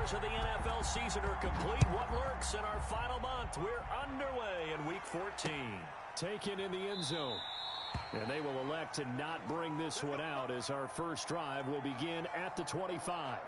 games of the NFL season are complete. What lurks in our final month? We're underway in Week 14. Taken in the end zone. And they will elect to not bring this one out as our first drive will begin at the 25.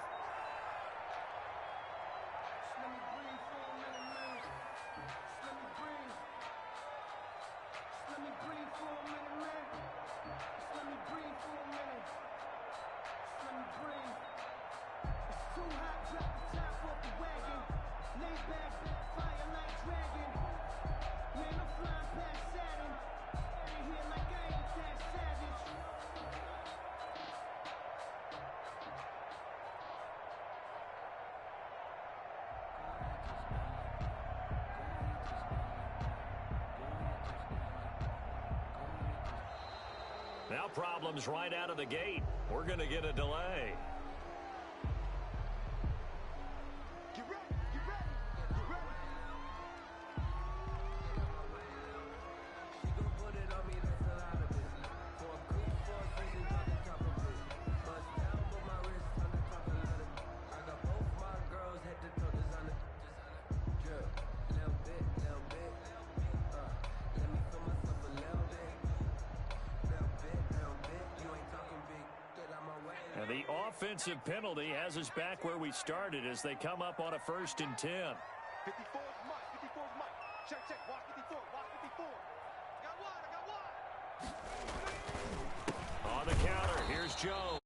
Now problems right out of the gate. We're going to get a delay. Get ready, get ready, get ready. She gon' put it on me, that's a lot of it. For a creep, for a season, got the top of it. Bust down, put my wrist on the top of it. I got both my girls, head to toe, designer. Drip, little bit, little bit. Let me feel myself a little bit. And the offensive penalty has us back where we started as they come up on a 1st and 10. 54 is Mike. 54 is Mike. Check, check. Watch 54. Watch 54. I got one. I got one. On the counter, here's Joe.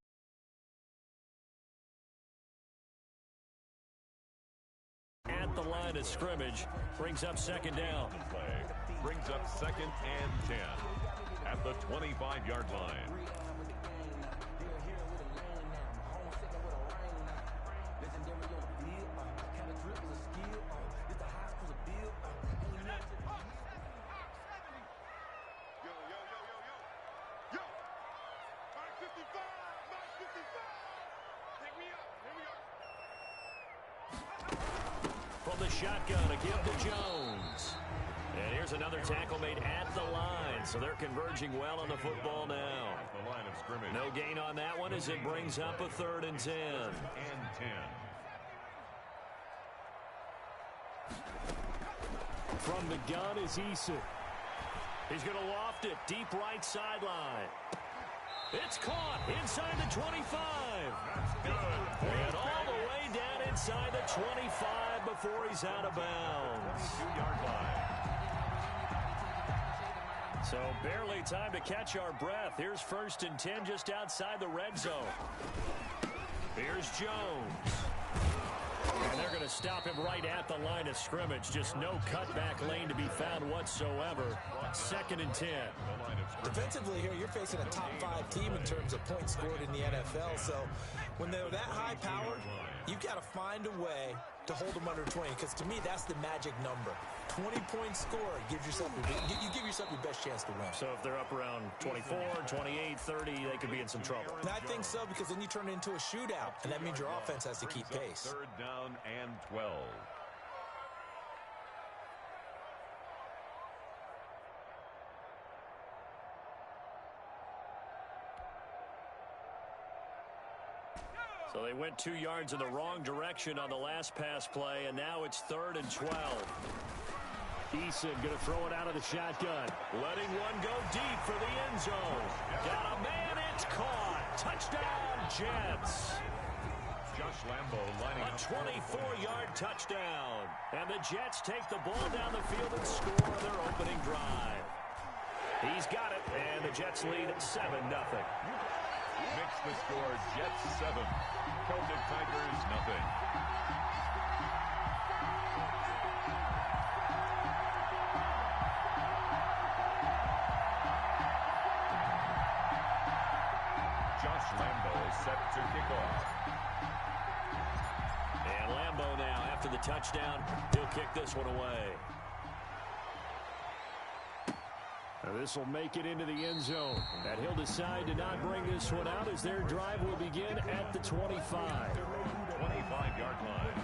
At the line of scrimmage, brings up 2nd down. Brings up 2nd and 10 at the 25-yard line. From the shotgun, a give to Jones. And here's another tackle made at the line. So they're converging well on the football now. At the line of scrimmage. No gain on that one as it brings up a 3rd and 10. And 10. From the gun is Eason. He's going to loft it deep right sideline. It's caught inside the 25. That's good. And all the way down inside the 25 before he's out of bounds. 22-yard line. So barely time to catch our breath. Here's 1st and 10 just outside the red zone. Here's Jones. And they're going to stop him right at the line of scrimmage. Just no cutback lane to be found whatsoever. 2nd and 10. Defensively here, you're facing a top 5 team in terms of points scored in the NFL. So when they're that high powered, you've got to find a way to hold them under 20. Because to me, that's the magic number. 20-point score gives yourself you give yourself your best chance to win. So if they're up around 24, 28, 30, they could be in some trouble. And I think so, because then you turn it into a shootout, and that means your offense has to keep pace. 3rd down and 12. So they went 2 yards in the wrong direction on the last pass play, and now it's 3rd and 12. Eason going to throw it out of the shotgun. Letting one go deep for the end zone. Got a man, it's caught. Touchdown, Jets. Josh Lambo lining A up. 24-yard touchdown. And the Jets take the ball down the field and score on their opening drive. He's got it, and the Jets lead 7-0. Makes the score Jets 7. Celtic Tigers nothing. Josh Lambo set to kick off. And Lambo now, after the touchdown, he'll kick this one away. This will make it into the end zone. And he'll decide to not bring this one out as their drive will begin at the 25. 25-yard line.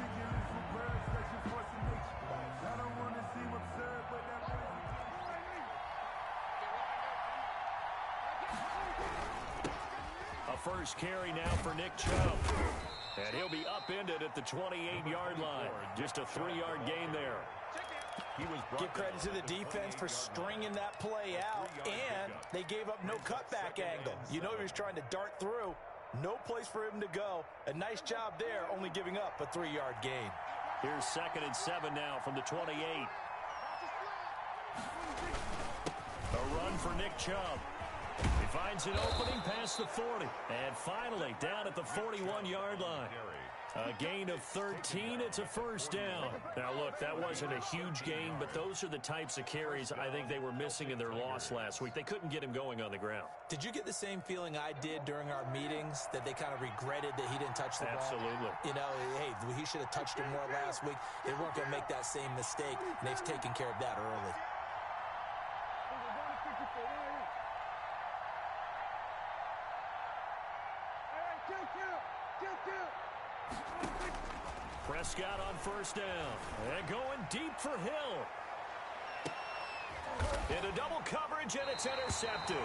A first carry now for Nick Chubb. And he'll be upended at the 28-yard line. Just a 3-yard gain there. Give credit to the defense for stringing that play out, and they gave up no cutback angle. You know he was trying to dart through. No place for him to go. A nice job there, only giving up a 3-yard gain. Here's 2nd and 7 now from the 28. A run for Nick Chubb. He finds an opening past the 40. And finally, down at the 41-yard line. A gain of 13. It's a first down. Now, look, that wasn't a huge gain, but those are the types of carries I think they were missing in their loss last week. They couldn't get him going on the ground. Did you get the same feeling I did during our meetings, that they kind of regretted that he didn't touch the ball? Absolutely. You know, hey, he should have touched him more last week. They weren't going to make that same mistake, and they've taken care of that early. Prescott on first down. And going deep for Hill. Into double coverage, and it's intercepted.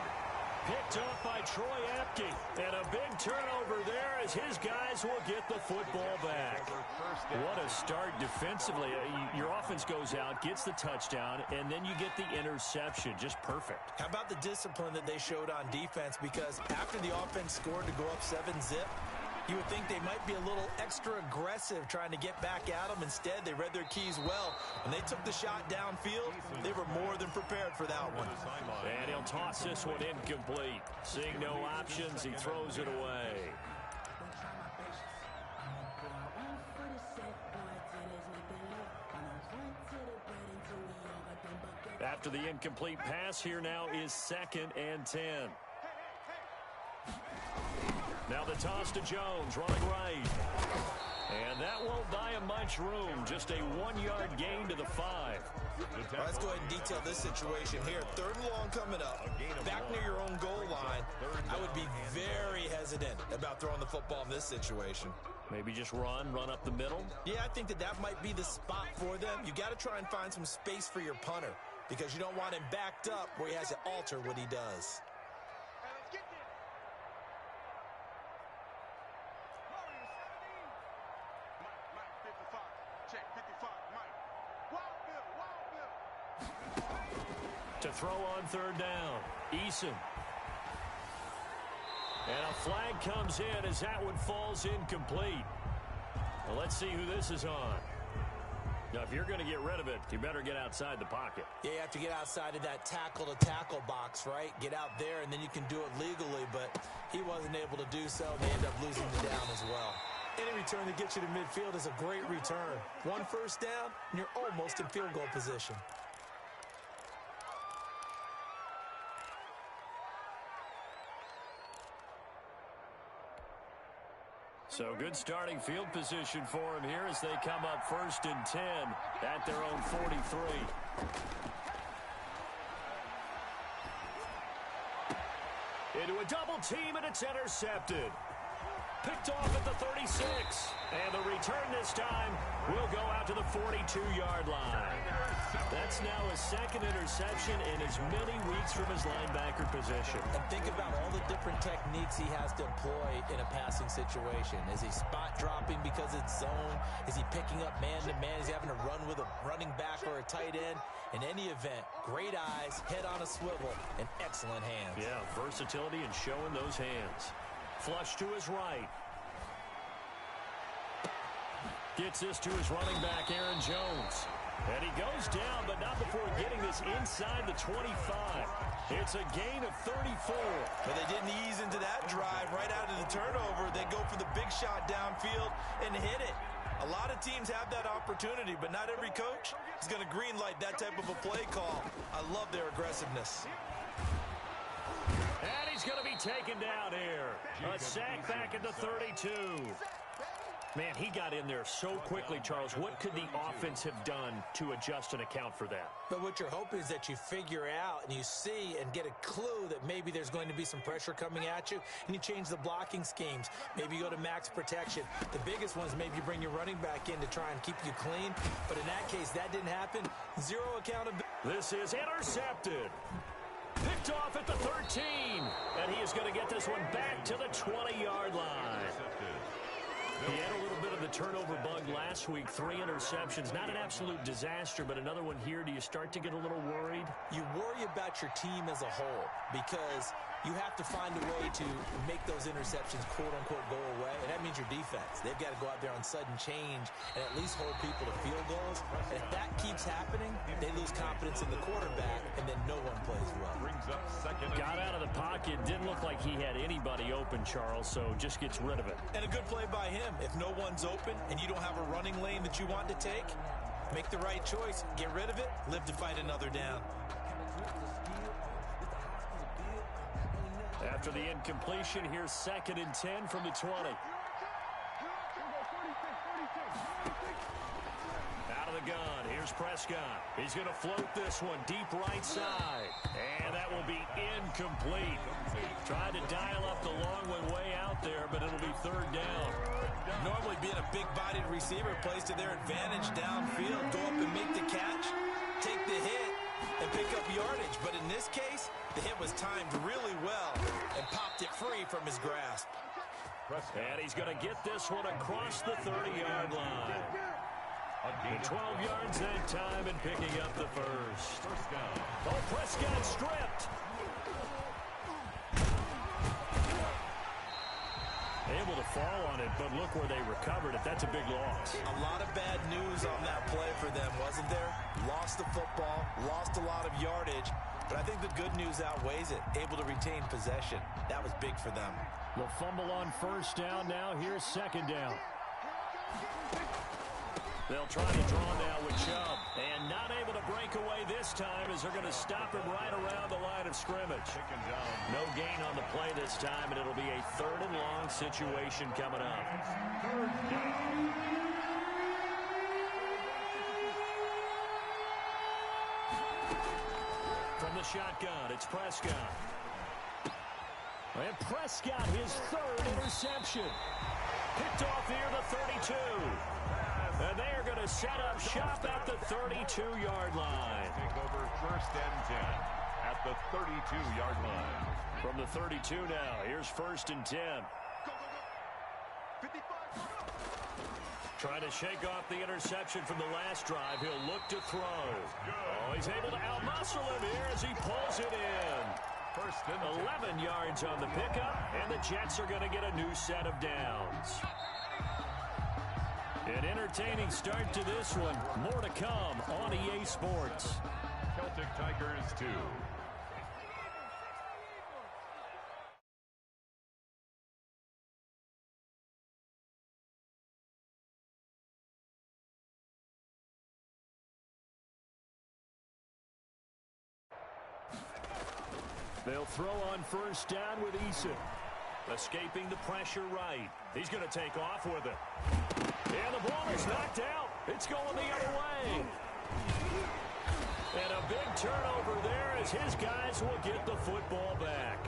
Picked off by Troy Apke. And a big turnover there as his guys will get the football back. What a start defensively. Your offense goes out, gets the touchdown, and then you get the interception. Just perfect. How about the discipline that they showed on defense? Because after the offense scored to go up 7-zip, you would think they might be a little extra aggressive trying to get back at them. Instead, they read their keys well. When they took the shot downfield, they were more than prepared for that one. And he'll toss this one incomplete. Seeing no options, he throws it away. After the incomplete pass, here now is 2nd and 10. Now the toss to Jones, running right. And that won't buy him much room. Just a 1-yard gain to the 5. Right, let's go ahead and detail this situation here. 3rd and long coming up. Back near your own goal line. I would be very hesitant about throwing the football in this situation. Maybe just run up the middle? Yeah, I think that might be the spot for them. You got to try and find some space for your punter, because you don't want him backed up where he has to alter what he does. To throw on 3rd down, Eason. And a flag comes in as that one falls incomplete. Well, let's see who this is on. Now, if you're going to get rid of it, you better get outside the pocket. Yeah, you have to get outside of that tackle-to-tackle box, right? Get out there, and then you can do it legally, but he wasn't able to do so. They end up losing the down as well. Any return that gets you to midfield is a great return. 1 first down, and you're almost in field goal position. So good starting field position for him here as they come up 1st and 10 at their own 43. Into a double team, and it's intercepted. Picked off at the 36. And the return this time will go out to the 42-yard line. That's now his 2nd interception in as many weeks from his linebacker position. And think about all the different techniques he has to employ in a passing situation. Is he spot dropping because it's zone? Is he picking up man-to-man? Is he having to run with a running back or a tight end? In any event, great eyes, head on a swivel, and excellent hands. Yeah, versatility and showing those hands. Flush to his right. Gets this to his running back, Aaron Jones. And he goes down, but not before getting this inside the 25. It's a gain of 34. But they didn't ease into that drive right out of the turnover. They go for the big shot downfield and hit it. A lot of teams have that opportunity, but not every coach is going to green light that type of a play call. I love their aggressiveness. And he's going to be taken down here. A sack back at the 32. Man, he got in there so quickly, Charles. What could the offense have done to adjust and account for that? But what you're hoping is that you figure out and you see and get a clue that maybe there's going to be some pressure coming at you, and you change the blocking schemes. Maybe you go to max protection. The biggest one is maybe you bring your running back in to try and keep you clean. But in that case, that didn't happen. Zero accountability. This is intercepted. Picked off at the 13. And he is going to get this one back to the 20-yard line. He had a little bit of the turnover bug last week, 3 interceptions. Not an absolute disaster, but another one here. Do you start to get a little worried? You worry about your team as a whole because you have to find a way to make those interceptions, quote-unquote, go away, and that means your defense. They've got to go out there on sudden change and at least hold people to field goals. And if that keeps happening, they lose confidence in the quarterback, and then no one plays well. Brings up second. Got out of the pocket. Didn't look like he had anybody open, Charles, so just gets rid of it. And a good play by him. If no one's open and you don't have a running lane that you want to take, make the right choice. Get rid of it. Live to fight another down. After the incompletion, here's 2nd and 10 from the 20. Out of the gun, here's Prescott. He's going to float this one deep right side. And that will be incomplete. Tried to dial up the long one way out there, but it'll be 3rd down. Normally being a big-bodied receiver plays to their advantage downfield. Go up and make the catch, take the hit, and pick up yardage. But in this case, the hit was timed really well and popped it free from his grasp. And he's going to get this one across the 30-yard line. And 12 yards that time and picking up the first. Oh, Prescott stripped. Able to fall on it, but look where they recovered it. That's a big loss. A lot of bad news on that play for them, wasn't there? Lost the football, lost a lot of yardage, but I think the good news outweighs it. Able to retain possession. That was big for them. The fumble on 1st down now. Here's 2nd down. They'll try to draw now with Chubb. And not able to break away this time as they're going to stop him right around the line of scrimmage. No gain on the play this time, and it'll be a 3rd and long situation coming up. From the shotgun, it's Prescott. And Prescott, his 3rd interception. Picked off near the 32. And they are going to set up shop at the 32-yard line. Take over 1st and 10 at the 32-yard line. From the 32 now, here's 1st and 10. Trying to shake off the interception from the last drive. He'll look to throw. Oh, he's able to outmuscle him here as he pulls it in. 1st and 11 yards on the pickup, and the Jets are going to get a new set of downs. An entertaining start to this one. More to come on EA Sports. Celtic Tigers 2. They'll throw on 1st down with Eason. Escaping the pressure right. He's going to take off with it. And the ball is knocked out. It's going the other way. And a big turnover there as his guys will get the football back.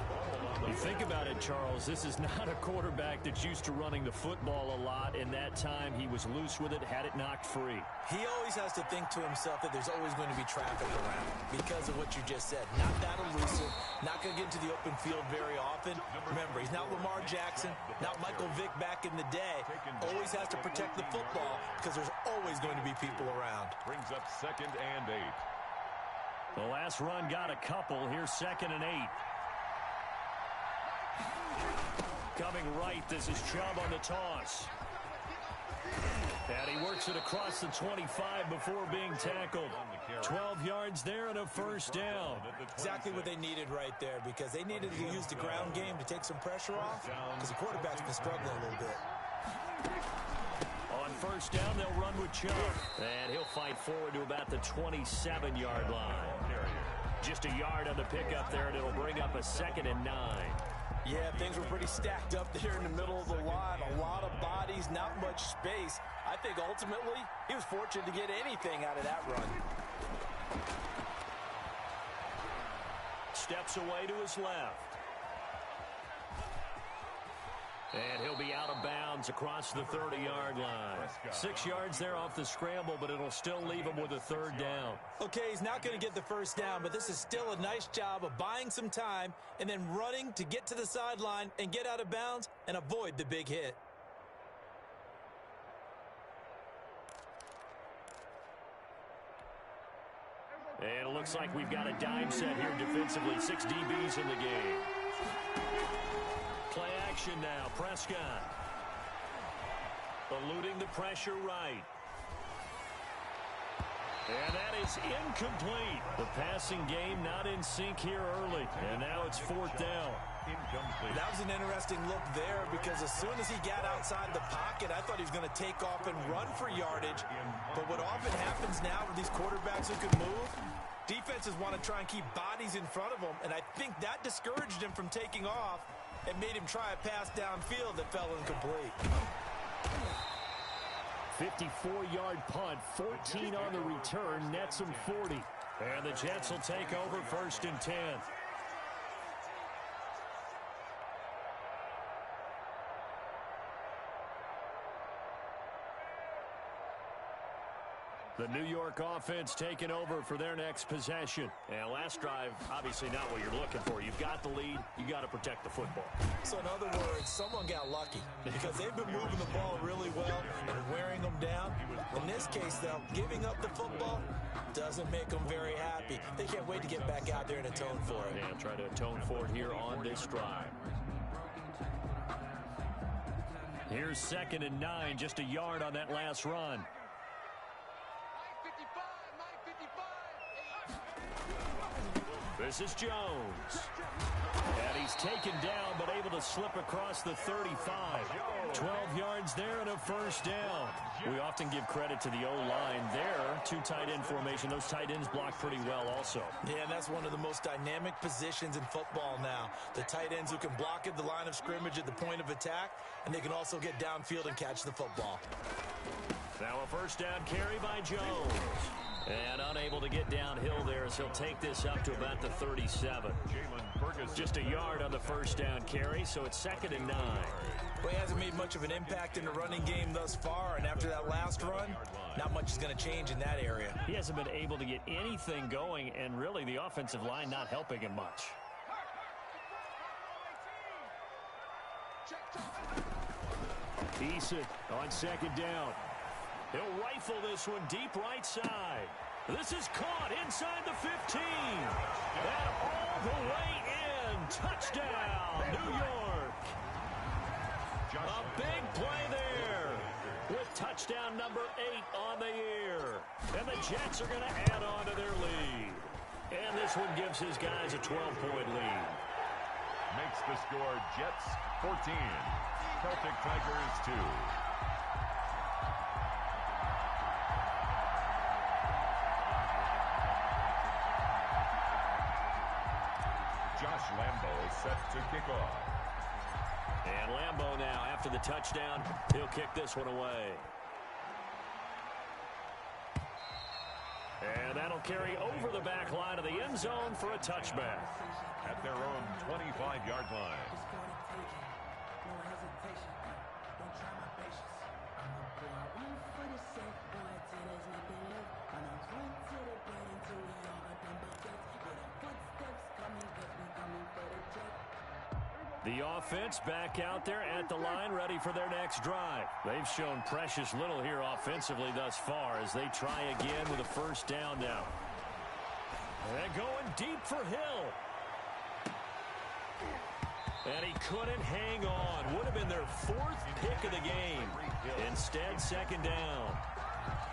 You think about it, Charles, this is not a quarterback that's used to running the football a lot. In that time, he was loose with it, had it knocked free. He always has to think to himself that there's always going to be traffic around because of what you just said. Not that elusive, not going to get into the open field very often. Remember, he's not Lamar Jackson, not Michael Vick back in the day. Always has to protect the football because there's always going to be people around. Brings up 2nd and 8. The last run got a couple. Here's 2nd and 8. Coming right, this is Chubb on the toss. And he works it across the 25 before being tackled. 12 yards there and a 1st down. Exactly what they needed right there because they needed to use the ground game to take some pressure off because the quarterback's been struggling a little bit. On 1st down, they'll run with Chubb. And he'll fight forward to about the 27-yard line. Just a yard on the pickup there, and it'll bring up a 2nd and 9. Yeah, things were pretty stacked up there in the middle of the line. A lot of bodies, not much space. I think ultimately he was fortunate to get anything out of that run. Steps away to his left. And he'll be out of bounds across the 30-yard line. 6 yards there off the scramble, but it'll still leave him with a 3rd down. Okay, he's not going to get the 1st down, but this is still a nice job of buying some time and then running to get to the sideline and get out of bounds and avoid the big hit. And it looks like we've got a dime set here defensively. 6 DBs in the game. Play action now. Prescott. Eluding the pressure right. And that is incomplete. The passing game not in sync here early. And now it's 4th down. Incomplete. That was an interesting look there because as soon as he got outside the pocket, I thought he was going to take off and run for yardage. But what often happens now with these quarterbacks who can move, defenses want to try and keep bodies in front of them. And I think that discouraged him from taking off and made him try a pass downfield that fell incomplete. 54-yard punt, 14 on the return, nets him 40. And the Jets will take over 1st and 10. The New York offense taking over for their next possession. And last drive, obviously not what you're looking for. You've got the lead. You got to protect the football. So in other words, someone got lucky because they've been moving the ball really well and wearing them down. In this case, though, giving up the football doesn't make them very happy. They can't wait to get back out there and atone for it. And try to atone for it here on this drive. Here's 2nd and 9, just a yard on that last run. This is Jones. And he's taken down, but able to slip across the 35. 12 yards there and a 1st down. We often give credit to the O-line there. 2 tight end formation. Those tight ends block pretty well also. Yeah, and that's one of the most dynamic positions in football now. The tight ends who can block at the line of scrimmage at the point of attack, and they can also get downfield and catch the football. Now a 1st down carry by Jones. And unable to get downhill there as he'll take this up to about the 37. Just a yard on the 1st down carry, so it's 2nd and 9. Well, he hasn't made much of an impact in the running game thus far, and after that last run, not much is going to change in that area. He hasn't been able to get anything going, and really the offensive line not helping him much. Eason on 2nd down. He'll rifle this one deep right side. This is caught inside the 15. And all the way in. Touchdown, New York. A big play there with touchdown number 8 on the year. And the Jets are going to add on to their lead. And this one gives his guys a 12-point lead. Makes the score Jets 14. Celtic Tigers 2. Josh Lambo is set to kick off. And Lambo now, after the touchdown, he'll kick this one away. And that'll carry over the back line of the end zone for a touchback. At their own 25-yard line. The offense back out there at the line, ready for their next drive. They've shown precious little here offensively thus far as they try again with a 1st down now. And going deep for Hill. And he couldn't hang on. Would have been their 4th pick of the game. Instead, 2nd down.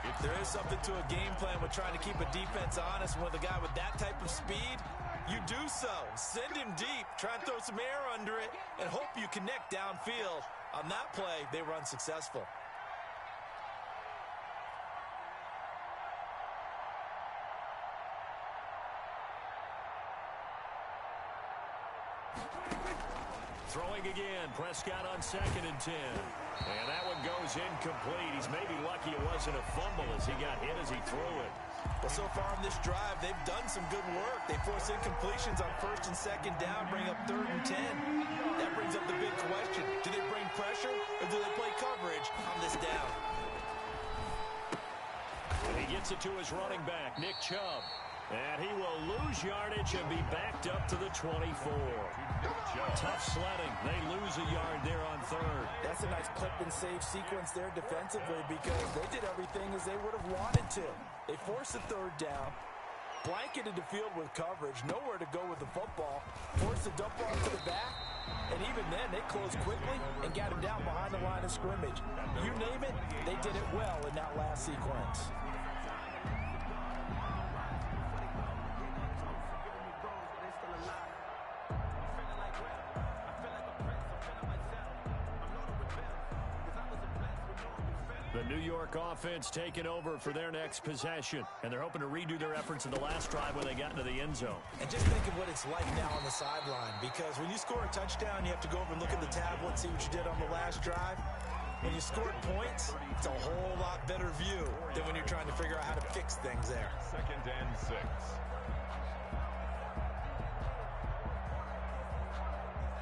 If there is something to a game plan with trying to keep a defense honest with a guy with that type of speed, you do so. Send him deep, try and throw some air under it, and hope you connect downfield. On that play, they were unsuccessful. Throwing again, Prescott on 2nd and 10. And that one goes incomplete. He's maybe lucky it wasn't a fumble as he got hit as he threw it. But so far on this drive, they've done some good work. They force incompletions on 1st and 2nd down, bring up 3rd and 10. That brings up the big question. Do they bring pressure or do they play coverage on this down? And he gets it to his running back, Nick Chubb. And he will lose yardage and be backed up to the 24. Tough sledding. They lose a yard there on 3rd. That's a nice clip and save sequence there defensively because they did everything as they would have wanted to. They forced a 3rd down. Blanketed the field with coverage, nowhere to go with the football. Forced the dump off to the back, and even then, they closed quickly and got him down behind the line of scrimmage. You name it, they did it well in that last sequence. The New York offense taking over for their next possession, and they're hoping to redo their efforts in the last drive when they got into the end zone. And just think of what it's like now on the sideline, because when you score a touchdown, you have to go over and look at the tablet and see what you did on the last drive. When you scored points, it's a whole lot better view than when you're trying to figure out how to fix things there. 2nd and 6.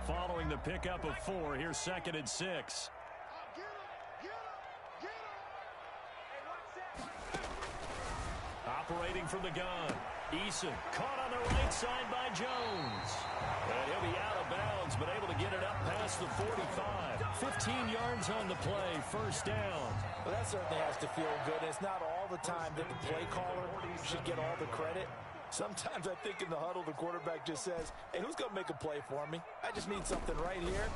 Following the pickup of 4, here's 2nd and 6. Operating from the gun. Eason caught on the right side by Jones. And he'll be out of bounds, but able to get it up past the 45. 15 yards on the play, first down. Well, that certainly has to feel good. It's not all the time that the play caller should get all the credit. Sometimes I think in the huddle, the quarterback just says, hey, who's going to make a play for me? I just need something right here.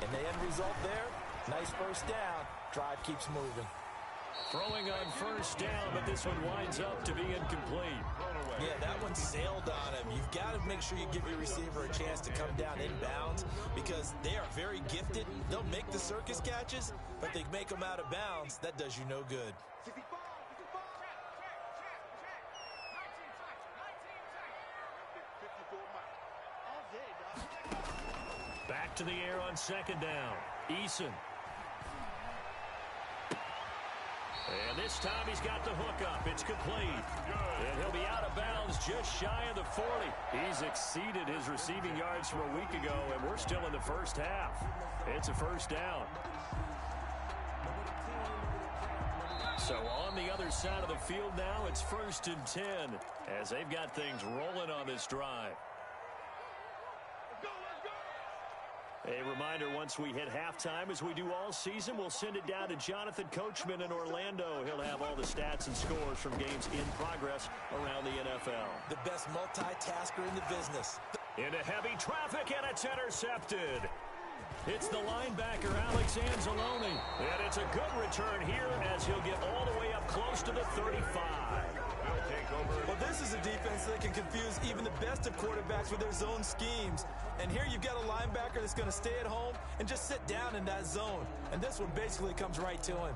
And the end result there, nice first down. Drive keeps moving. Throwing on first down, but this one winds up to be incomplete. Yeah, that one sailed on him. You've got to make sure you give your receiver a chance to come down inbounds because they are very gifted. They'll make the circus catches, but they make them out of bounds. That does you no good. Back to the air on 2nd down. Eason. And this time he's got the hook up. It's complete. And he'll be out of bounds just shy of the 40. He's exceeded his receiving yards from a week ago, and we're still in the first half. It's a first down. So on the other side of the field now, it's 1st and 10 as they've got things rolling on this drive. A reminder, once we hit halftime, as we do all season, we'll send it down to Jonathan Coachman in Orlando. He'll have all the stats and scores from games in progress around the NFL. The best multitasker in the business. Into heavy traffic, and it's intercepted. It's the linebacker, Alex Anzalone. And it's a good return here as he'll get all the way up close to the 35. Well, this is a defense that can confuse even the best of quarterbacks with their zone schemes. And here you've got a linebacker that's going to stay at home and just sit down in that zone. And this one basically comes right to him.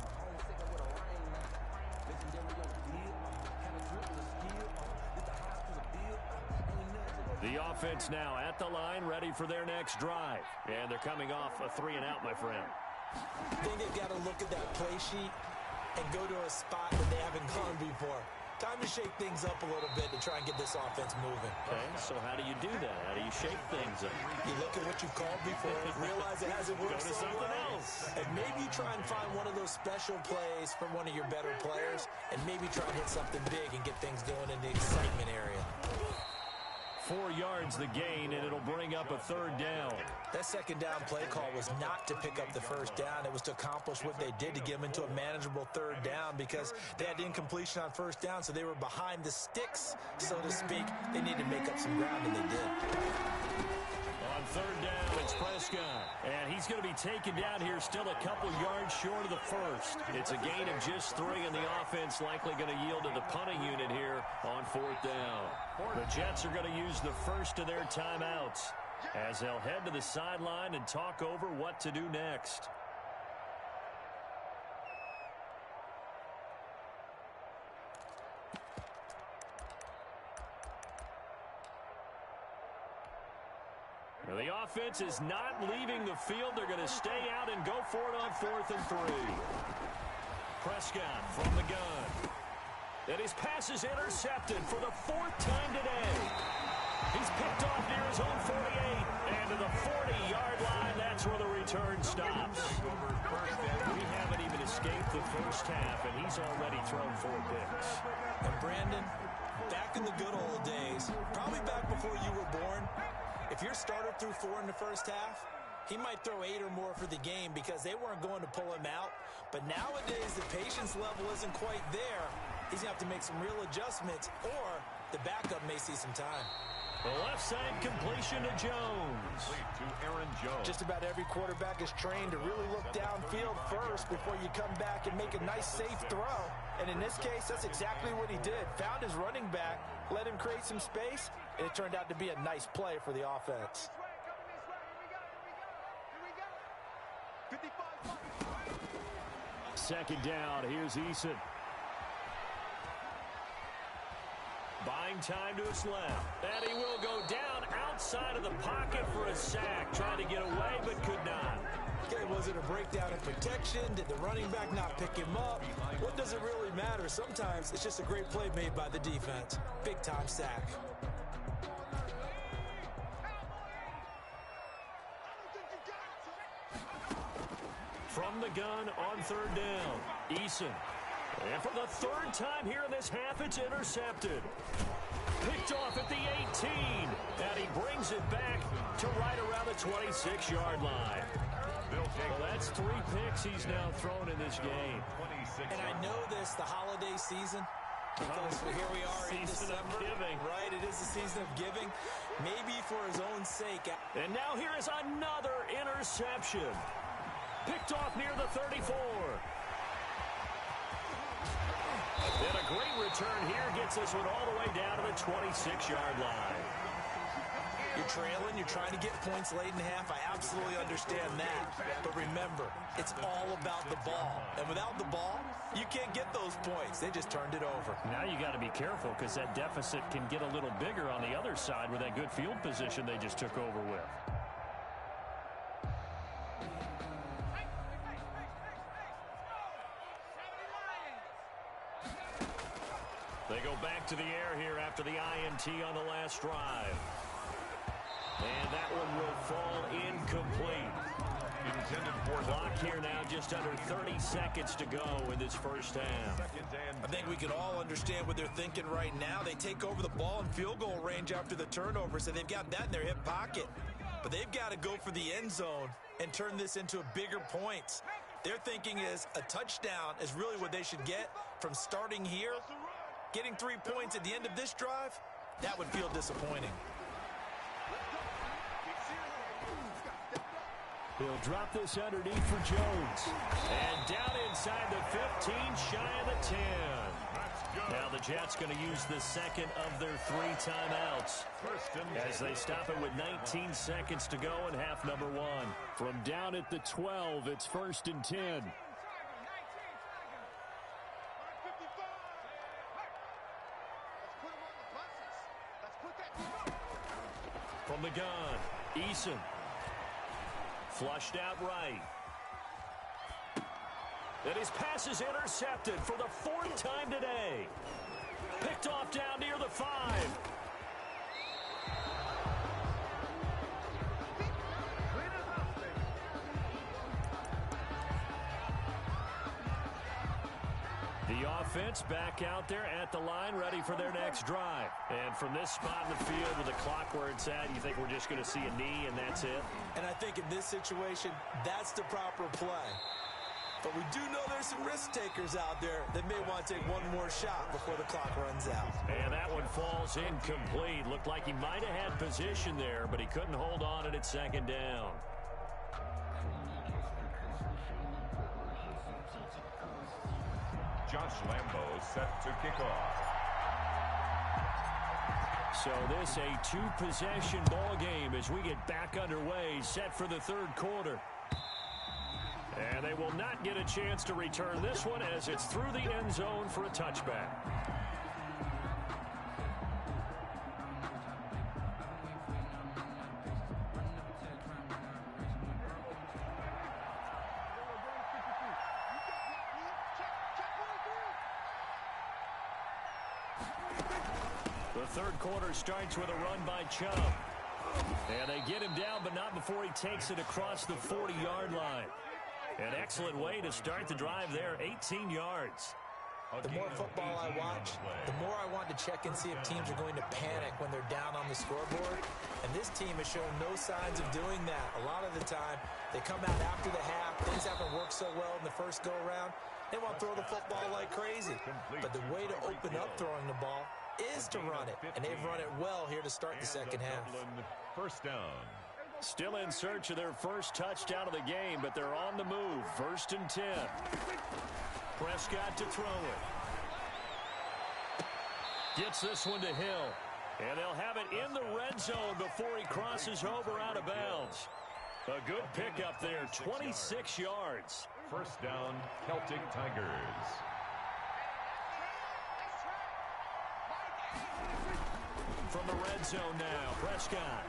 The offense now at the line, ready for their next drive. And they're coming off a 3-and-out, my friend. I think they've got to look at that play sheet and go to a spot that they haven't gone before. Time to shake things up a little bit to try and get this offense moving. Okay, so how do you do that? How do you shake things up? You look at what you've called before, realize it hasn't worked so something well, else. and maybe you try and find one of those special plays from one of your better players, and maybe try and hit something big and get things going in the excitement area. 4 yards the gain, and it'll bring up a 3rd down. That 2nd down play call was not to pick up the 1st down. It was to accomplish what they did to get them into a manageable 3rd down because they had incompletion on 1st down, so they were behind the sticks, so to speak. They needed to make up some ground, and they did. On 3rd down, it's Prescott. And he's going to be taken down here still a couple yards short of the 1st. It's a gain of just 3, and the offense likely going to yield to the punting unit here on 4th down. The Jets are going to use the first of their timeouts as they'll head to the sideline and talk over what to do next. The offense is not leaving the field. They're going to stay out and go for it on 4th and 3. Prescott from the gun. And his pass is intercepted for the 4th time today. He's picked off near his own 48. And to the 40-yard line, that's where the return stops. We haven't even escaped the first half, and he's already thrown 4 picks. And Brandon, back in the good old days, probably back before you were born, if your starter threw 4 in the first half, he might throw 8 or more for the game because they weren't going to pull him out. But nowadays, the patience level isn't quite there. He's going to have to make some real adjustments, or the backup may see some time. The left side completion to Jones. To Aaron Jones. Just about every quarterback is trained to really look downfield first before you come back and make a nice, safe throw. And in this case, that's exactly what he did. Found his running back, let him create some space, and it turned out to be a nice play for the offense. Second down, here's Eason. Buying time to his left. And he will go down outside of the pocket for a sack. Trying to get away, but could not. Okay, was it a breakdown in protection? Did the running back not pick him up? What does it really matter? Sometimes it's just a great play made by the defense. Big-time sack. From the gun on third down, Eason. And for the third time here in this half, it's intercepted. Picked off at the 18. And he brings it back to right around the 26-yard line. Well, that's 3 picks he's now thrown in this game. And I know this, the holiday season, because here we are in December. Right, it is the season of giving. Maybe for his own sake. And now here is another interception. Picked off near the 34. And a great return here gets this one all the way down to the 26-yard line. You're trailing, you're trying to get points late in half. I absolutely understand that. But remember, it's all about the ball. And without the ball, you can't get those points. They just turned it over. Now you got to be careful because that deficit can get a little bigger on the other side with that good field position they just took over with. They go back to the air here after the INT on the last drive. And that one will fall incomplete. Clock here now, just under 30 seconds to go in this first half. I think we can all understand what they're thinking right now. They take over the ball in field goal range after the turnover, so they've got that in their hip pocket. But they've got to go for the end zone and turn this into bigger points. Their thinking is a touchdown is really what they should get from starting here. Getting 3 points at the end of this drive, that would feel disappointing. He'll drop this underneath for Jones. And down inside the 15, shy of the 10. Now the Jets going to use the second of their 3 timeouts as they stop it with 19 seconds to go in half number 1. From down at the 12, it's 1st and 10. From the gun, Eason. Flushed out right. And his pass is intercepted for the 4th time today. Picked off down near the 5. The offense back out there at the line, ready for their next drive. And from this spot in the field with the clock where it's at, you think we're just going to see a knee and that's it? And I think in this situation, that's the proper play. But we do know there's some risk takers out there that may want to take one more shot before the clock runs out. And that one falls incomplete. Looked like he might have had position there, but he couldn't hold on at its 2nd down. Josh Lambo set to kick off. So this a 2-possession ball game as we get back underway, set for the 3rd quarter. And they will not get a chance to return this one as it's through the end zone for a touchback. The 3rd quarter starts with a run by Chubb. And they get him down, but not before he takes it across the 40-yard line. An excellent way to start the drive there, 18 yards. The more football I watch, the more I want to check and see if teams are going to panic when they're down on the scoreboard. And this team has shown no signs of doing that. A lot of the time, they come out after the half. Things haven't worked so well in the first go-around. They want to throw the football like crazy. But the way to open up throwing the ball is to run it, and they've run it well here to start the second half. First down. Still in search of their first touchdown of the game, but they're on the move. 1st and 10. Prescott to throw it. Gets this one to Hill. And they'll have it in the red zone before he crosses over out of bounds. A good pickup there, 26 yards. First down, Celtic Tigers. From the red zone now, Prescott.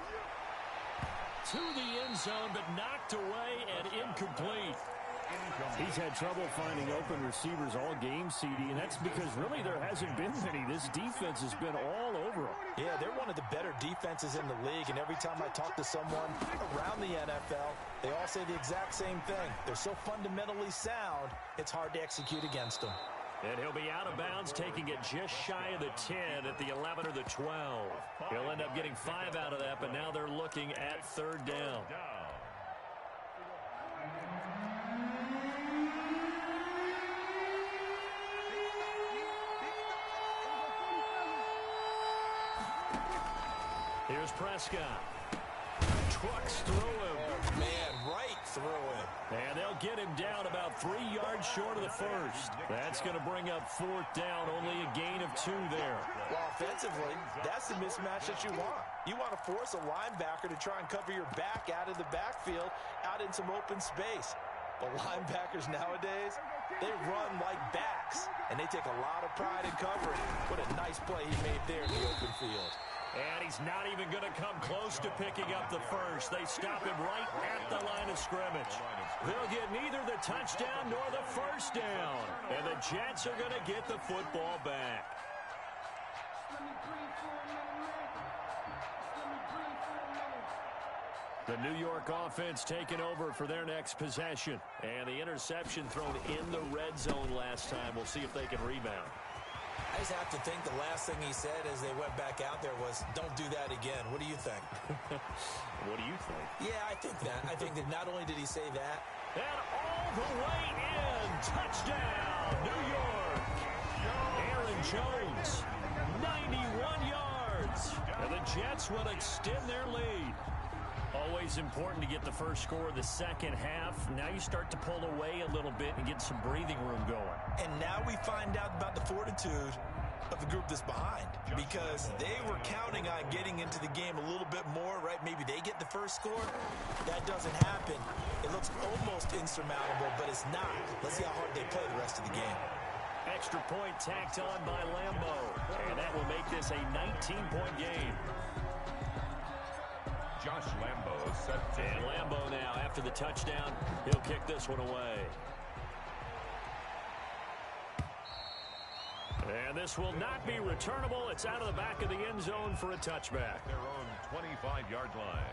To the end zone, but knocked away and incomplete. He's had trouble finding open receivers all game, CD, and that's because really there hasn't been many. This defense has been all over him. Yeah, they're one of the better defenses in the league, and every time I talk to someone around the NFL, they all say the exact same thing. They're so fundamentally sound, it's hard to execute against them. And he'll be out of bounds, taking it just shy of the 10 at the 11 or the 12. He'll end up getting 5 out of that, but now they're looking at 3rd down. Here's Prescott. Trucks through him. Oh, man, right through him. And they'll get him down about 3 yards short of the first. That's going to bring up 4th down, only a gain of 2 there. Well, offensively, that's the mismatch that you want. You want to force a linebacker to try and cover your back out of the backfield, out in some open space. But linebackers nowadays, they run like backs, and they take a lot of pride in covering. What a nice play he made there in the open field. And he's not even going to come close to picking up the first. They stop him right at the line of scrimmage. They'll get neither the touchdown nor the first down. And the Jets are going to get the football back. The New York offense taking over for their next possession. And the interception thrown in the red zone last time. We'll see if they can rebound. I just have to think the last thing he said as they went back out there was, don't do that again. What do you think? What do you think? Yeah, I think that. I think that not only did he say that. And all the way in. Touchdown, New York. Aaron Jones, 91 yards. And the Jets will extend their lead. Always important to get the first score of the second half. Now you start to pull away a little bit and get some breathing room going. And now we find out about the fortitude of the group that's behind, because they were counting on getting into the game a little bit more, right? Maybe they get the first score. That doesn't happen. It looks almost insurmountable, but it's not. Let's see how hard they play the rest of the game. Extra point tacked on by Lambo, and that will make this a 19-point game. Josh Lambo set to. And Lambo now, after the touchdown, he'll kick this one away. And this will not be returnable. It's out of the back of the end zone for a touchback. Their own 25-yard line.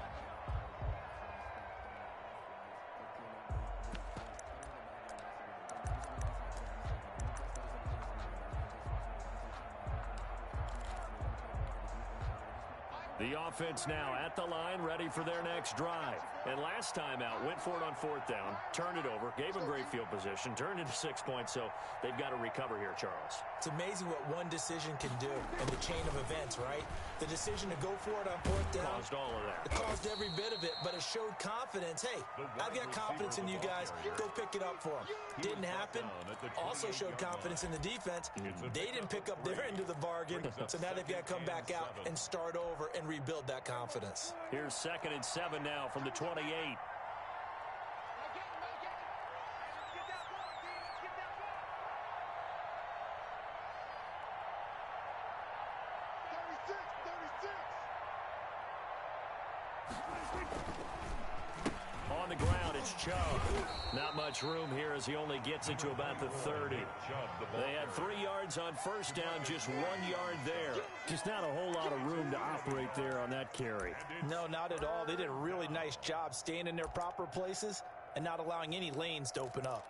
The offense now at the line, ready for their next drive. And last time out, went for it on 4th down, turned it over, gave them great field position, turned into 6 points, so they've got to recover here, Charles. It's amazing what one decision can do in the chain of events, right? The decision to go for it on 4th down. Caused all of that. It caused every bit of it, but it showed confidence. Hey, I've got confidence in you guys. Go pick it up for them. Didn't happen. Also showed confidence in the defense. They didn't pick up their end of the bargain, so now they've got to come back out and start over and rebuild that confidence. Here's 2nd and 7 now from the 28. On the ground, it's Chubb. Not much room here as he only gets it to about the 30. They had 3 yards on 1st down, just 1 yard there. Just not a whole lot of room to operate there on that carry. No, not at all. They did a really nice job staying in their proper places and not allowing any lanes to open up.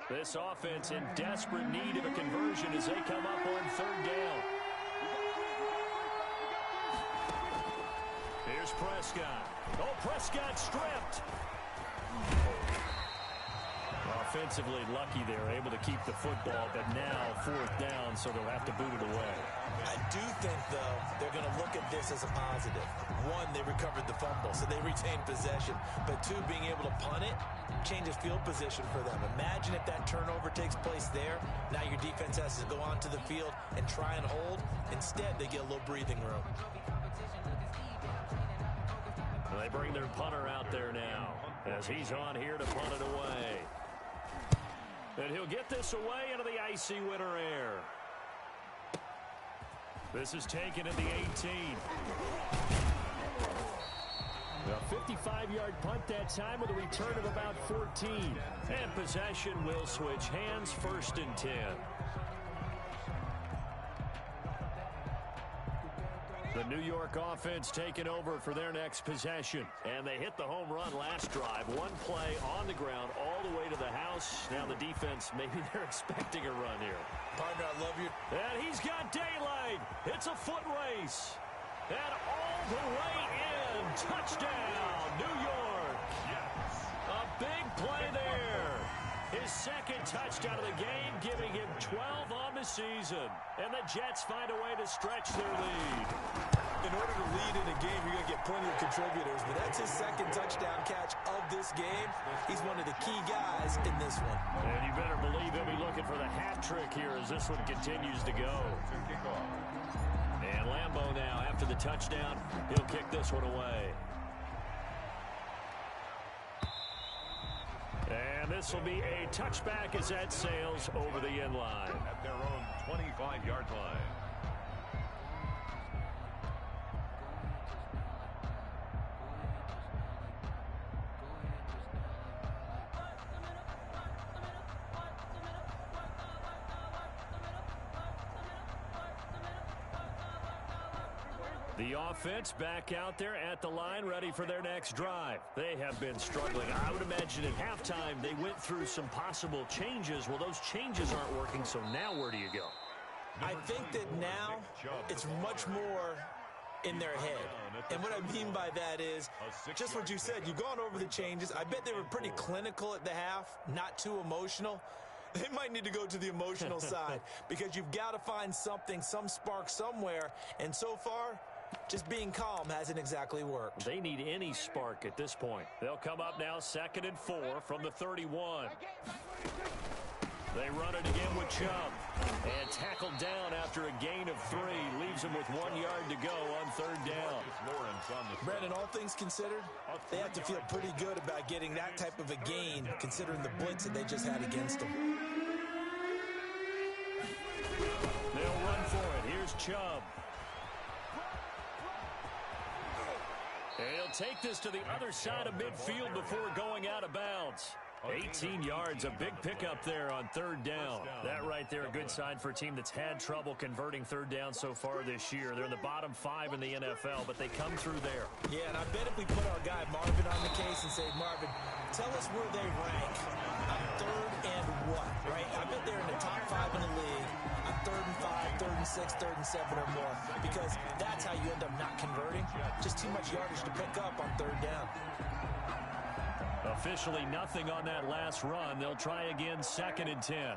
This offense in desperate need of a conversion as they come up on 3rd down. Here's Prescott. Oh, Prescott stripped. A defensively lucky there, able to keep the football, but now 4th down, so they'll have to boot it away. I do think, though, they're going to look at this as a positive. One, they recovered the fumble, so they retained possession. But two, being able to punt it changes field position for them. Imagine if that turnover takes place there. Now your defense has to go onto the field and try and hold. Instead, they get a little breathing room. They bring their punter out there now as he's on here to punt it away. And he'll get this away into the icy winter air. This is taken at the 18. A 55-yard punt that time with a return of about 14. And possession will switch hands, 1st and 10. The New York offense taking over for their next possession. And they hit the home run last drive. One play on the ground all the way to the house. Now the defense, maybe they're expecting a run here. Partner, I love you. And he's got daylight. It's a foot race. And all the way in. Touchdown, New York. Yes. A big play there. His 2nd touchdown of the game, giving him 12 on the season. And the Jets find a way to stretch their lead. In order to lead in a game, you're going to get plenty of contributors, but that's his 2nd touchdown catch of this game. He's one of the key guys in this one. And you better believe he'll be looking for the hat trick here as this one continues to go. And Lambeau now, after the touchdown, he'll kick this one away. And this will be a touchback as that sails over the end line. At their own 25-yard line. The offense back out there at the line, ready for their next drive. They have been struggling. I would imagine at halftime they went through some possible changes. Well, those changes aren't working, so now where do you go? I think that now it's much more in their head. And what I mean by that is just what you said. You've gone over the changes. I bet they were pretty clinical at the half, not too emotional. They might need to go to the emotional side because you've got to find something, some spark somewhere. And so far, just being calm hasn't exactly worked. They need any spark at this point. They'll come up now 2nd and 4 from the 31. They run it again with Chubb. And tackled down after a gain of 3. Leaves him with 1 yard to go on 3rd down. Brandon, all things considered, they have to feel pretty good about getting that type of a gain considering the blitz that they just had against them. They'll run for it. Here's Chubb. And he'll take this to the other side of midfield before going out of bounds. 18 yards, a big pickup there on 3rd down. That right there, a good sign for a team that's had trouble converting 3rd down so far this year. They're in the bottom 5 in the NFL, but they come through there. Yeah, and I bet if we put our guy Marvin on the case and say, Marvin, tell us where they rank on 3rd and what, right? I bet they're in the top 5 in the league on 3rd and 5, 3rd and 6, 3rd and 7 or more, because that's how you end up not converting. Just too much yardage to pick up on 3rd down. Officially nothing on that last run. They'll try again 2nd and 10.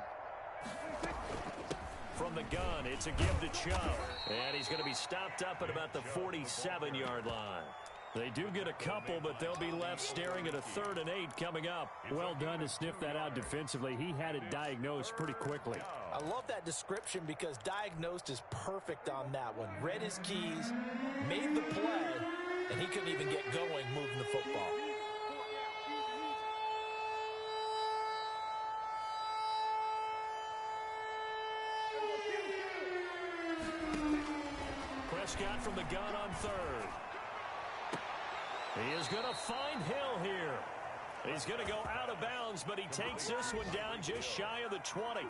From the gun, it's a give to Chubb. And he's going to be stopped up at about the 47-yard line. They do get a couple, but they'll be left staring at a 3rd and 8 coming up. Well done to sniff that out defensively. He had it diagnosed pretty quickly. I love that description because diagnosed is perfect on that one. Read his keys, made the play, and he couldn't even get going moving the football. Prescott from the gun on 3rd. He is going to find Hill here. He's going to go out of bounds, but he takes this one down just shy of the 20.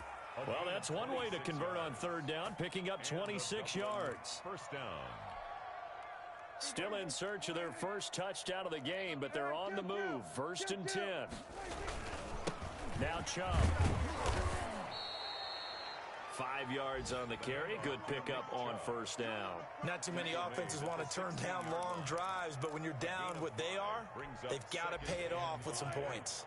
Well, that's one way to convert on 3rd down, picking up 26 yards. 1st down. Still in search of their first touchdown of the game, but they're on the move. 1st and 10. Now Chubb. 5 yards on the carry. Good pickup on 1st down. Not too many offenses want to turn down long drives, but when you're down what they are, they've got to pay it off with some points.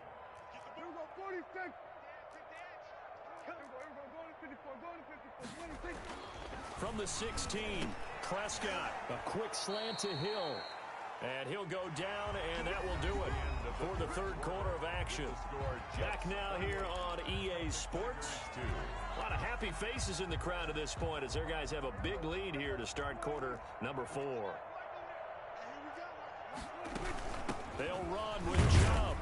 From the 16, Prescott, a quick slant to Hill. And he'll go down, and that will do it for the third quarter of action. Back now here on EA Sports. A lot of happy faces in the crowd at this point as their guys have a big lead here to start quarter number 4. They'll run with Chubb.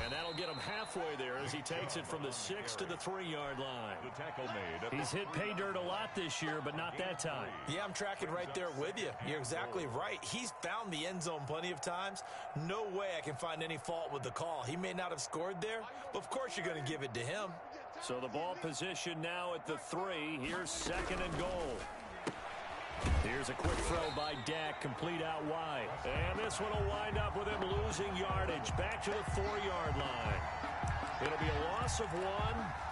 And that'll get him halfway there as he takes it from the 6 to the 3-yard line. The tackle made. He's hit pay dirt a lot this year, but not that time. Yeah, I'm tracking right there with you. You're exactly right. He's found the end zone plenty of times. No way I can find any fault with the call. He may not have scored there, but of course you're going to give it to him. So the ball position now at the 3. Here's 2nd and goal. Here's a quick throw by Dak, complete out wide. And this one will wind up with him losing yardage back to the 4-yard line. It'll be a loss of 1,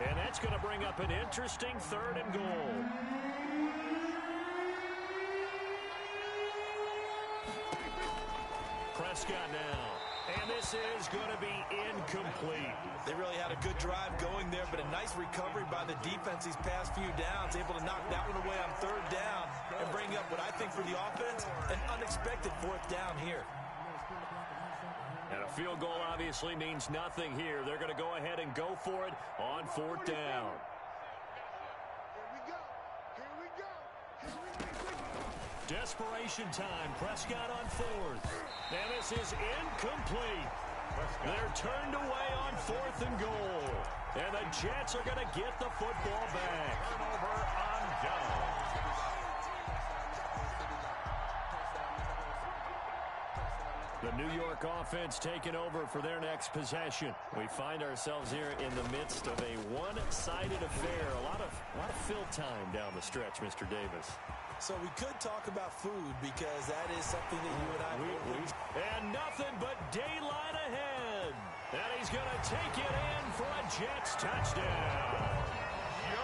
and that's going to bring up an interesting 3rd and goal. Prescott now. And this is going to be incomplete. They really had a good drive going there, but a nice recovery by the defense these past few downs, able to knock that one away on 3rd down and bring up what I think for the offense, an unexpected 4th down here. And a field goal obviously means nothing here. They're going to go ahead and go for it on 4th down. Desperation time. Prescott on 4th. And this is incomplete. They're turned away on 4th and goal. And the Jets are going to get the football back. Turnover on down. The New York offense taking over for their next possession. We find ourselves here in the midst of a one-sided affair. A lot of fill time down the stretch, Mr. Davis. So we could talk about food because that is something that you and I and nothing but daylight ahead. And he's going to take it in for a Jets touchdown.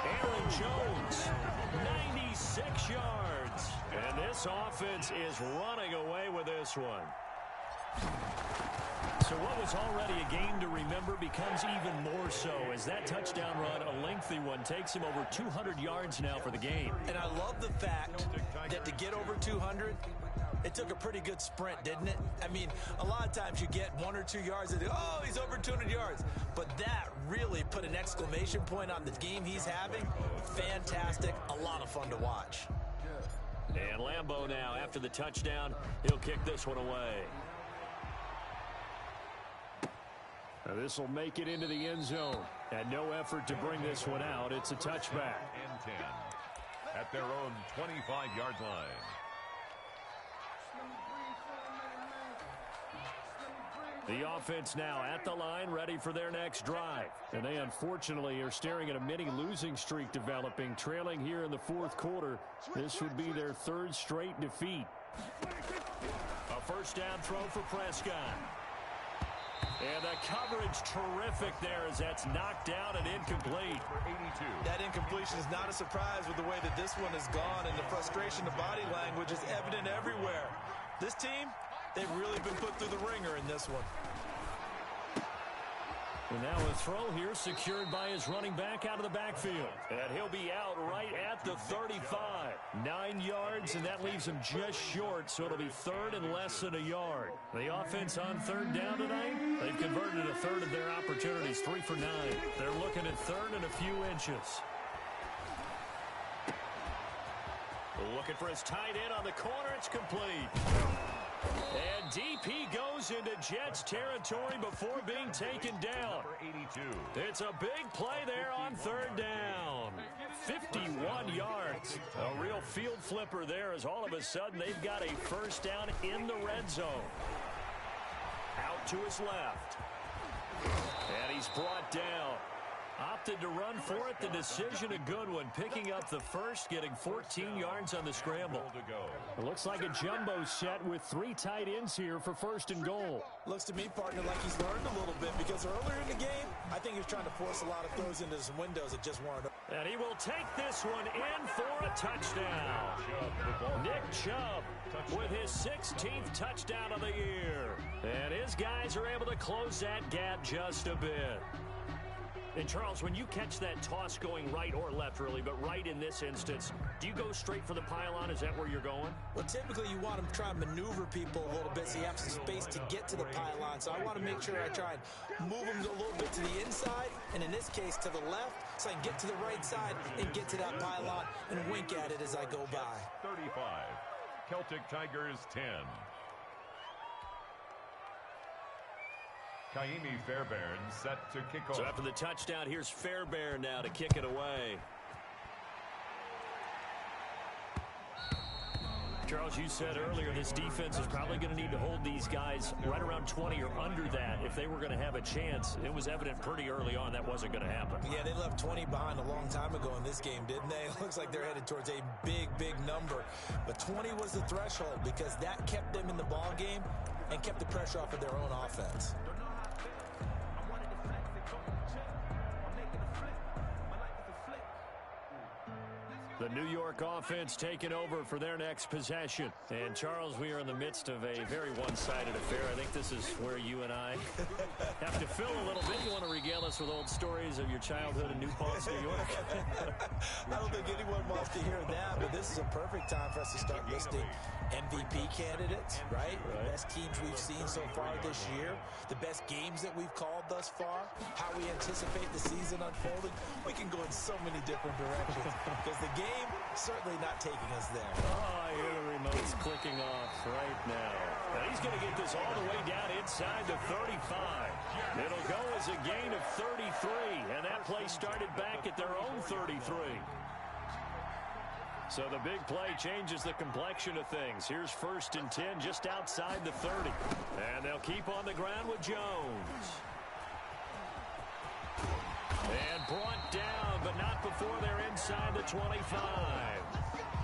Aaron Jones, 96 yards. And this offense is running away with this one. So what was already a game to remember becomes even more so as that touchdown run, a lengthy one, takes him over 200 yards now for the game. And I love the fact that to get over 200, it took a pretty good sprint, didn't it? I mean, a lot of times you get 1 or 2 yards and oh, he's over 200 yards. But that really put an exclamation point on the game he's having. Fantastic. A lot of fun to watch. And Lambeau now, after the touchdown, he'll kick this one away. Now this will make it into the end zone. And no effort to bring this one out. It's a touchback. And 10 at their own 25-yard line. The offense now at the line, ready for their next drive. And they unfortunately are staring at a mini losing streak developing, trailing here in the 4th quarter. This would be their 3rd straight defeat. A first down throw for Prescott. And the coverage terrific there as that's knocked down and incomplete. That incompletion is not a surprise with the way that this one has gone, and the frustration of body language is evident everywhere. This team, they've really been put through the ringer in this one. And now a throw here secured by his running back out of the backfield. And he'll be out right at the 35. 9 yards, and that leaves him just short, so it'll be 3rd and less than a yard. The offense on 3rd down tonight, they've converted a third of their opportunities, 3 for 9. They're looking at 3rd and a few inches. Looking for his tight end on the corner. It's complete. And DP goes into Jets territory before being taken down. It's a big play there on 3rd down. 51 yards. A real field flipper there as all of a sudden they've got a first down in the red zone. Out to his left. And he's brought down. Opted to run for it. The decision a good one. Picking up the first, getting 14 yards on the scramble. It looks like a jumbo set with 3 tight ends here for 1st and goal. Looks to me, partner, like he's learned a little bit because earlier in the game, I think he was trying to force a lot of throws into some windows that just weren't. And he will take this one in for a touchdown. Nick Chubb with his 16th touchdown of the year. And his guys are able to close that gap just a bit. And, Charles, when you catch that toss going right or left, really, but right in this instance, do you go straight for the pylon? Is that where you're going? Well, typically you want to try and maneuver people a little bit so you have some space to get to the pylon. So I want to make sure I try and move them a little bit to the inside, and in this case to the left, so I can get to the right side and get to that pylon and wink at it as I go by. 35. Celtic Tigers 10. Kaimi Fairbairn set to kick off. So after the touchdown, here's Fairbairn now to kick it away. Charles, you said earlier this defense is probably going to need to hold these guys right around 20 or under that if they were going to have a chance. It was evident pretty early on that wasn't going to happen. Yeah, they left 20 behind a long time ago in this game, didn't they? It looks like they're headed towards a big, big number. But 20 was the threshold because that kept them in the ball game and kept the pressure off of their own offense. The New York offense taking over for their next possession. And, Charles, we are in the midst of a very one-sided affair. I think this is where you and I have to fill a little bit. You want to regale us with old stories of your childhood in New Paltz, New York? I don't think anyone wants to hear that, but this is a perfect time for us to start listing MVP candidates, right? The best teams we've seen so far this year, the best games that we've called thus far, how we anticipate the season unfolding. We can go in so many different directions because the game certainly not taking us there. Oh, I hear the remote's clicking off right now. Now he's going to get this all the way down inside the 35. It'll go as a gain of 33, and that play started back at their own 33. So the big play changes the complexion of things. Here's 1st and 10 just outside the 30. And they'll keep on the ground with Jones. And brought down, but not before they're inside the 25.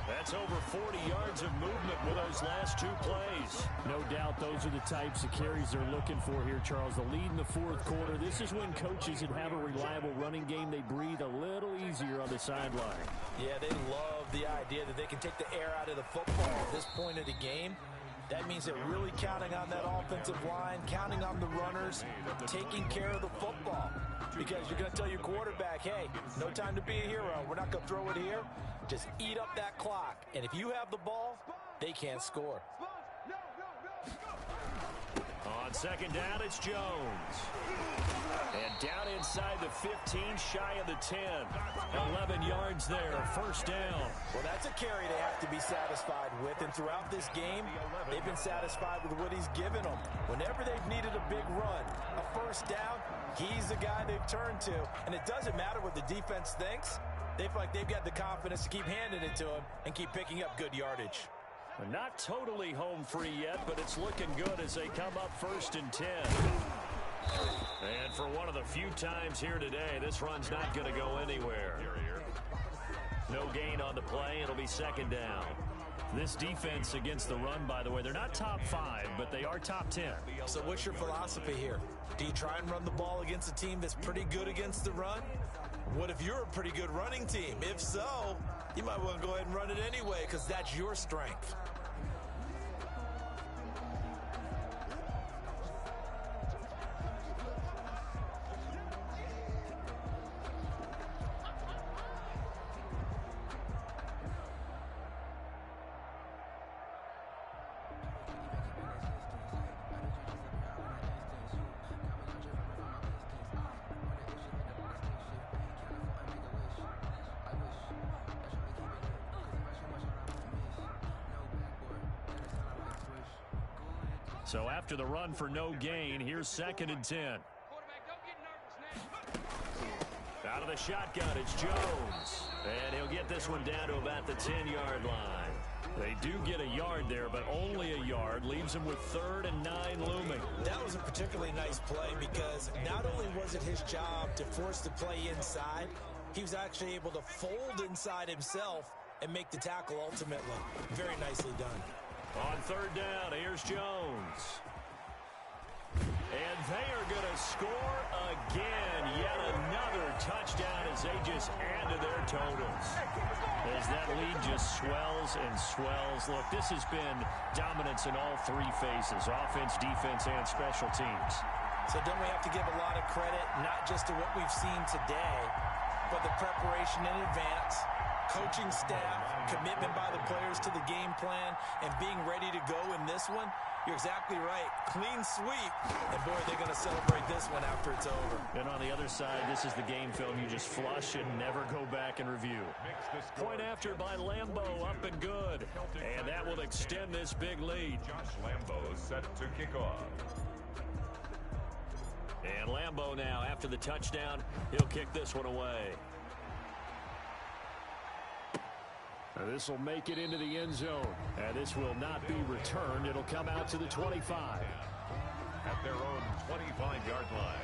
That's over 40 yards of movement with those last 2 plays. No doubt those are the types of carries they're looking for here, Charles. The lead in the 4th quarter. This is when coaches that have a reliable running game, they breathe a little easier on the sideline. Yeah, they love the idea that they can take the air out of the football at this point of the game. That means they're really counting on that offensive line, counting on the runners, taking care of the football. Because you're going to tell your quarterback, hey, no time to be a hero. We're not going to throw it here. Just eat up that clock. And if you have the ball, they can't score. On 2nd down, it's Jones. And down inside the 15, shy of the 10. 11 yards there, 1st down. Well, that's a carry they have to be satisfied with. And throughout this game, they've been satisfied with what he's given them. Whenever they've needed a big run, a 1st down, he's the guy they've turned to. And it doesn't matter what the defense thinks. They feel like they've got the confidence to keep handing it to him and keep picking up good yardage. Not totally home free yet, but it's looking good as they come up 1st and 10. And for one of the few times here today, this run's not going to go anywhere. No gain on the play. It'll be 2nd down. This defense against the run, by the way, they're not top 5, but they are top 10. So what's your philosophy here? Do you try and run the ball against a team that's pretty good against the run? What if you're a pretty good running team? If so, you might want to go ahead and run it anyway because that's your strength. So after the run for no gain, here's 2nd and 10. Out of the shotgun, it's Jones. And he'll get this one down to about the 10-yard line. They do get a yard there, but only a yard. Leaves him with 3rd and 9 looming. That was a particularly nice play because not only was it his job to force the play inside, he was actually able to fold inside himself and make the tackle ultimately. Very nicely done. On 3rd down, here's Jones. And they are going to score again. Yet another touchdown as they just add to their totals. As that lead just swells and swells. Look, this has been dominance in all 3 phases. Offense, defense, and special teams. So don't we have to give a lot of credit, not just to what we've seen today, but the preparation in advance, coaching staff, commitment by the players to the game plan, and being ready to go in this one? You're exactly right. Clean sweep. And, boy, they're going to celebrate this one after it's over. And on the other side, this is the game film you just flush and never go back and review. Point after by Lambeau, up and good. And that will extend this big lead. Josh Lambeau set to kick off. And Lambeau now, after the touchdown, he'll kick this one away. This will make it into the end zone. And this will not be returned. It'll come out to the 25. At their own 25-yard line.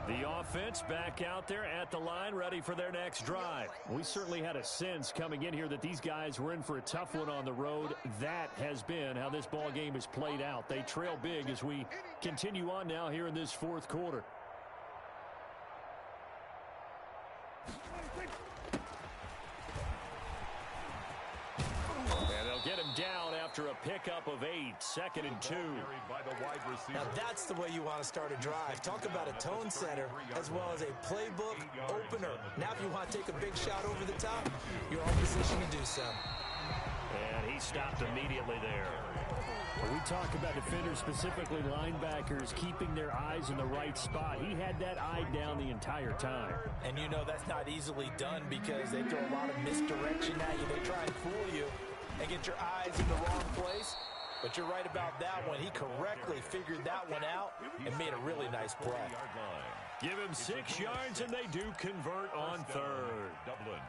The offense back out there at the line, ready for their next drive. We certainly had a sense coming in here that these guys were in for a tough one on the road. That has been how this ball game has played out. They trail big as we continue on now here in this fourth quarter. And they'll get him down after a pickup of 8, 2nd and 2. Now that's the way you want to start a drive. Talk about a tone setter as well as a playbook opener. Now if you want to take a big shot over the top, you're in position to do so. And he stopped immediately there. When we talk about defenders, specifically linebackers, keeping their eyes in the right spot, he had that eye down the entire time. And you know that's not easily done because they throw a lot of misdirection at you. They try and fool you and get your eyes in the wrong place. But you're right about that one. He correctly figured that one out and made a really nice play. Give him 6 yards, and they do convert on third. Dublin.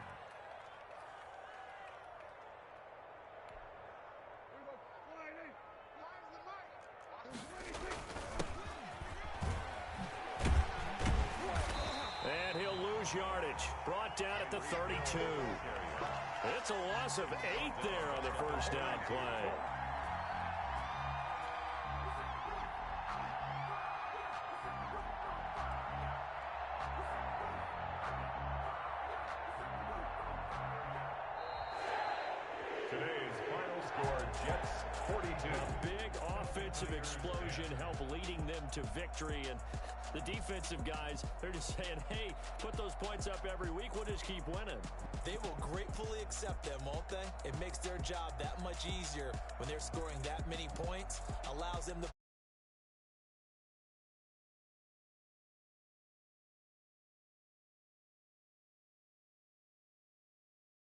And he'll lose yardage. Brought down at the 32. It's a loss of 8 there on the first down play. Today's final score, Jets 42. A big offensive explosion helped leading them to victory. And the defensive guys, they're just saying, hey, put those points up every week. We'll just keep winning. They will gratefully accept them, won't they? It makes their job that much easier when they're scoring that many points, allows them to